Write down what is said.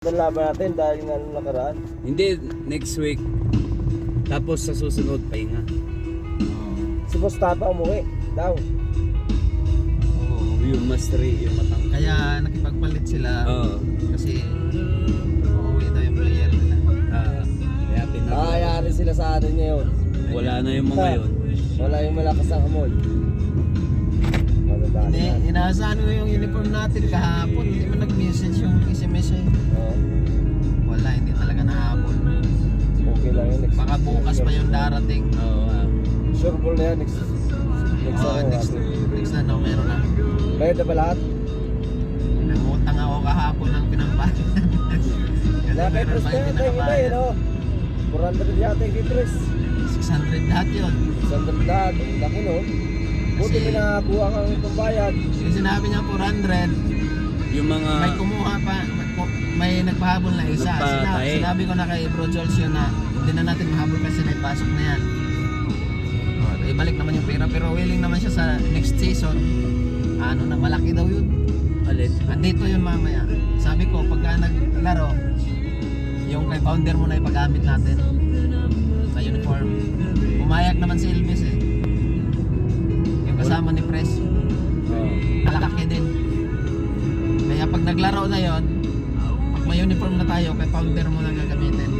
Ang laban natin dahil nga nung nakaraan. Hindi, next week. Tapos sa susunod, pahinga. Si Boss Tapa umuwi daw. Yung mastery, yung matang. Kaya nakipagpalit sila Oo. kasi uuwi daw yung player nila. Kaya pinag- Ayari sila sa atin ngayon. Wala na yung mga yun. Wala yung malakas ang amoy. Matandaan Hindi, yan. inaasahan ko yung uniform natin kahapon. Hindi mo nag-message yung SMS eh. Oo. Wala, hindi talaga nahabol. Okay lang yun. Baka bukas pa yung darating. Oo. Sure ball na yan. Next Next na, no, meron na. Bayad na ba lahat? Nangutang ako kahapon ng pinambahan. Nakay Pres na yata yung iba yun oh. 400 yata yung kay Pres. 600 lahat yun. 100 lahat. Ang laki no. Buti Kasi- may nakakuha kang itong bayad. Yung sinabi niya 400, Yung mga... may kumuha pa, may nagpahabol na isa. Nagpatae. Sinabi ko na kay Bro Jules yun na hindi na natin mahabol kasi naipasok na yan. Ibalik naman yung pera pero willing naman siya sa next season. Ano na, malaki daw yun. Alit. Andito yun mamaya. Sabi ko, pagka naglaro, yung kay founder mo na ipagamit natin sa uniform. Pumayag naman si Elvis eh. Yung kasama ni Pres. Malaki din. Kaya pag naglaro na yon, pag may uniform na tayo, kay founder mo na gagamitin.